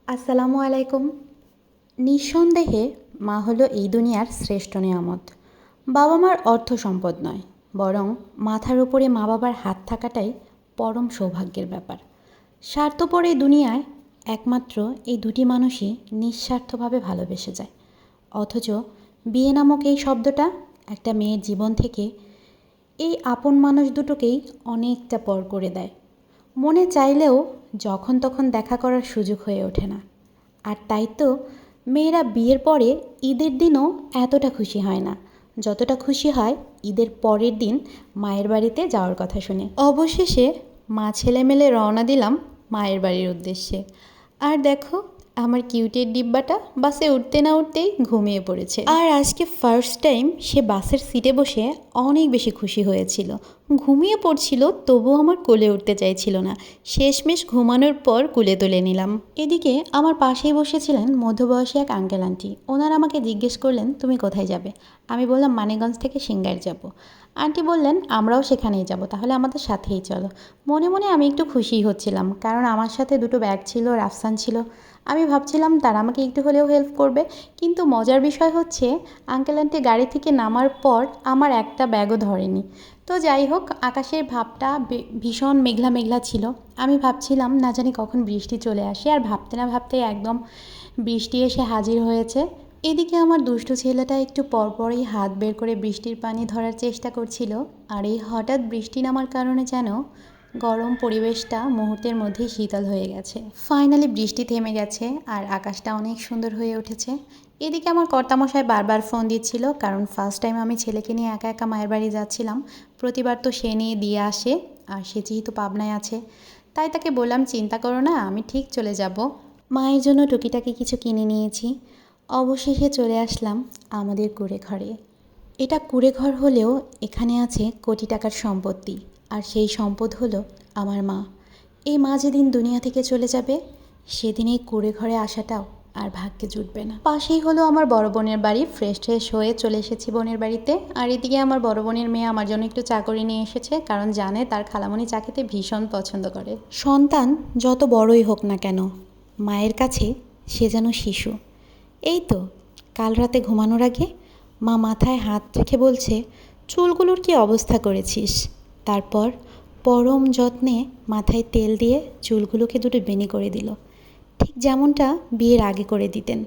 আসসালামু আলাইকুম। নিঃসন্দেহে মা হলো এই দুনিয়ার শ্রেষ্ঠ নেয়ামত। বাবা মার অর্থ সম্পদ নয়, বরং মাথার উপরে মা বাবার হাত থাকাটাই পরম সৌভাগ্যের ব্যাপার। স্বার্থপর এই দুনিয়ায় একমাত্র এই দুটি মানুষই নিঃস্বার্থভাবে ভালোবেসে যায়। অথচ বিয়ে নামক এই শব্দটা একটা মেয়ের জীবন থেকে এই আপন মানুষ দুটোকেই অনেকটা পর করে দেয়। মনে চাইলেও যখন তখন দেখা করার সুযোগ হয়ে ওঠে না। আর তাই তো মেয়েরা বিয়ের পরে ঈদের দিনও এতটা খুশি হয় না, যতটা খুশি হয় ঈদের পরের দিন মায়ের বাড়িতে যাওয়ার কথা শুনে। অবশেষে মা ছেলে মেলে রওনা দিলাম মায়ের বাড়ির উদ্দেশ্যে। আর দেখো, আমার কিউটের ডিব্বাটা বাসে উঠতে না উঠতেই ঘুমিয়ে পড়েছে। আর আজকে ফার্স্ট টাইম সে বাসের সিটে বসে অনেক বেশি খুশি হয়েছিল। ঘুমিয়ে পড়ছিল, তবুও আমার কোলে উঠতে চাইছিল না। শেষমেশ ঘুমানোর পর কোলে তুলে নিলাম। এদিকে আমার পাশেই বসেছিলেন মধ্যবয়সী এক আঙ্কেল আন্টি। ওনারা আমাকে জিজ্ঞেস করলেন, তুমি কোথায় যাবে? আমি বললাম, মানিকগঞ্জ থেকে সিঙ্গার যাব। আন্টি বললেন, আমরাও সেখানেই যাব, তাহলে আমাদের সাথেই চলো। মনে মনে আমি একটু খুশিই হচ্ছিলাম, কারণ আমার সাথে দুটো ব্যাগ ছিল, রাফসান ছিল। আমি ভাবছিলাম তারা আমাকে একটু হলেও হেল্প করবে। কিন্তু মজার বিষয় হচ্ছে, আঙ্কেল আন্টি গাড়ি থেকে নামার পর আমার একটা ব্যাগও ধরেনি। তো যাই হোক, আকাশের ভাবটা ভীষণ মেঘলা মেঘলা ছিল। আমি ভাবছিলাম না জানি কখন বৃষ্টি চলে আসে, আর ভাবতে না ভাবতেই একদম বৃষ্টি এসে হাজির হয়েছে। এদিকে আমার দুষ্টু ছেলেটা একটু পরপরই হাত বের করে বৃষ্টির পানি ধরার চেষ্টা করছিল। আর এই হঠাৎ বৃষ্টি নামার কারণে যেন গরম পরিবেশটা মুহূর্তের মধ্যেই শীতল হয়ে গেছে। ফাইনালি বৃষ্টি থেমে গেছে আর আকাশটা অনেক সুন্দর হয়ে উঠেছে। এদিকে আমার কর্তামশাই বারবার ফোন দিচ্ছিল, কারণ ফার্স্ট টাইম আমি ছেলেকে নিয়ে একা একা মায়ের বাড়ি যাচ্ছিলাম। প্রতিবার তো সে নিয়ে দিয়ে আসে, আর সে যেহেতু পাবনায় আছে, তাই তাকে বললাম, চিন্তা করো না, আমি ঠিক চলে যাব। মায়ের জন্য টুকিটাকি কিছু কিনে নিয়েছি। অবশেষে চলে আসলাম আমাদের কুঁড়ে ঘরে। এটা কুঁড়ে ঘর হলেও এখানে আছে কোটি টাকার সম্পত্তি, আর সেই সম্পদ হলো আমার মা। এই মা যেদিন দুনিয়া থেকে চলে যাবে, সেদিন এই কুঁড়ে ঘরে আসাটাও আর ভাগ্যে জুটবে না। পাশেই হলো আমার বড় বোনের বাড়ি। ফ্রেশ ট্রেশ হয়ে চলে এসেছি বোনের বাড়িতে। আর এদিকে আমার বড় বোনের মেয়ে আমার জন্য একটু চা করে নিয়ে এসেছে, কারণ জানে তার খালামণি চা খেতে ভীষণ পছন্দ করে। সন্তান যত বড়ই হোক না কেন, মায়ের কাছে সে যেন শিশু। এই তো কাল রাতে ঘুমানোর আগে মা মাথায় হাত রেখে বলছে, চুলগুলোর কি অবস্থা করেছিস? তারপর পরম যত্নে মাথায় তেল দিয়ে চুলগুলোকে দুটো বেনি করে দিল, ঠিক যেমনটা বিয়ের আগে করে দিতেন।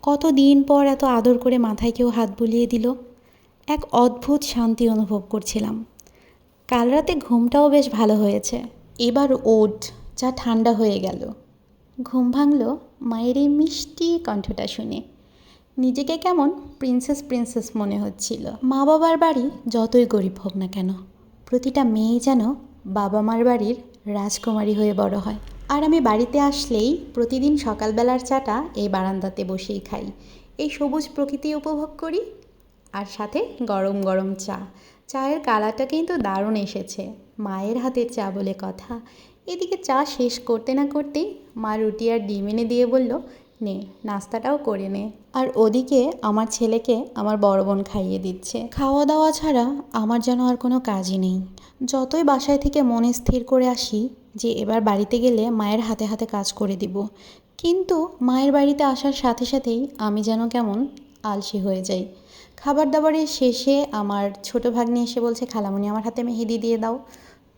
কতদিন পর এত আদর করে মাথায় কেউ হাত বুলিয়ে দিল। এক অদ্ভুত শান্তি অনুভব করছিলাম। কাল রাতে ঘুমটাও বেশ ভালো হয়েছে। এবার ওঠ, যা ঠান্ডা হয়ে গেল। ঘুম ভাঙল মায়ের এই মিষ্টি কণ্ঠটা শুনে। নিজেকে কেমন প্রিন্সেস প্রিন্সেস মনে হচ্ছিল। মা বাবার বাড়ি যতই গরিব হোক না কেন, প্রতিটা মেয়েই যেন বাবা মার বাড়ির রাজকুমারী হয়ে বড় হয়। আর আমি বাড়িতে আসলেই প্রতিদিন সকালবেলার চাটা এই বারান্দাতে বসেই খাই। এই সবুজ প্রকৃতি উপভোগ করি, আর সাথে গরম গরম চা। চায়ের কালারটা কিন্তু দারুণ এসেছে, মায়ের হাতের চা বলে কথা। এদিকে চা শেষ করতে না করতেই মা রুটি আর ডিম এনে দিয়ে বলল, নে নাস্তাটাও করে নে। আর ওদিকে আমার ছেলেকে আমার বড় বোন খাইয়ে দিচ্ছে। খাওয়া দাওয়া ছাড়া আমার যেন আর কোনো কাজই নেই। যতই বাসায় থেকে মনে স্থির করে আসি যে এবার বাড়িতে গেলে মায়ের হাতে হাতে কাজ করে দিব, কিন্তু মায়ের বাড়িতে আসার সাথে সাথেই আমি যেন কেমন আলসি হয়ে যাই। খাবার দাবারের শেষে আমার ছোট ভাগ্নি এসে বলছে, খালামণি আমার হাতে মেহেদি দিয়ে দাও।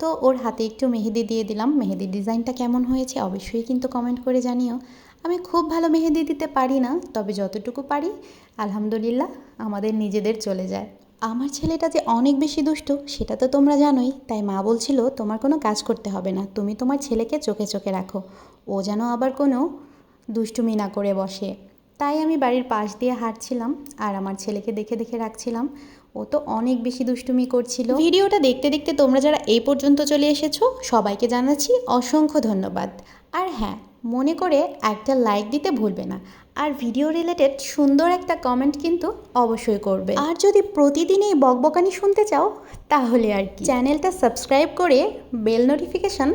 তো ওর হাতে একটু মেহেদি দিয়ে দিলাম। মেহেদির ডিজাইনটা কেমন হয়েছে অবশ্যই কিন্তু কমেন্ট করে জানিও। আমি খুব ভালো মেহেদি দিতে পারি না, তবে যতটুকু পারি আলহামদুলিল্লাহ আমাদের নিজেদের চলে যায়। আমার ছেলেটা যে অনেক বেশি দুষ্টু সেটা তো তোমরা জানোই, তাই মা বলছিল, তোমার কোনো কাজ করতে হবে না, তুমি তোমার ছেলেকে চোখে চোখে রাখো, ও যেন আবার কোনো দুষ্টুমি না করে বসে। তাই আমি বাড়ির পাশ দিয়ে হাঁটছিলাম আর আমার ছেলেকে দেখে দেখে রাখছিলাম। ও তো অনেক বেশি দুষ্টুমি করছিল। ভিডিওটা দেখতে দেখতে তোমরা যারা এই পর্যন্ত চলে এসেছো, সবাইকে জানাচ্ছি অসংখ্য ধন্যবাদ। আর হ্যাঁ, মনে করে একটা লাইক দিতে ভুলবে না, আর ভিডিও রিলেটেড সুন্দর একটা কমেন্ট কিন্তু অবশ্যই করবে। আর যদি প্রতিদিন এই বকবকানি শুনতে চাও, তাহলে আর কি চ্যানেলটা সাবস্ক্রাইব করে বেল নোটিফিকেশান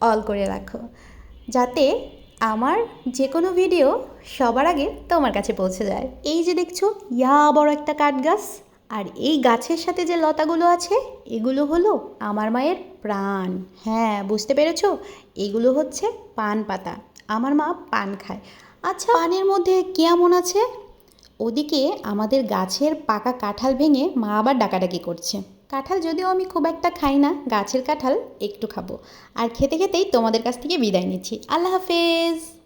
অল করে রাখো, যাতে আমার যে কোনো ভিডিও সবার আগে তোমার কাছে পৌঁছে যায়। এই যে দেখছো বড় একটা কাঠ গাছ, আর এই গাছের সাথে যে লতাগুলো আছে, এগুলো হলো আমার মায়ের প্রাণ। হ্যাঁ, বুঝতে পেরেছো? এগুলো হচ্ছে পান পাতা। আমার মা পান খায়। আচ্ছা, পানের মধ্যে কি এমন আছে? ওদিকে আমাদের গাছের পাকা কাঁঠাল ভেঙে মা আবার ডাকাডাকি করছে। কাঁঠাল যদিও আমি খুব একটা খাই না, গাছের কাঁঠাল একটু খাবো। আর খেতে খেতেই তোমাদের কাছ থেকে বিদায় নিচ্ছি। আল্লাহ হাফেজ।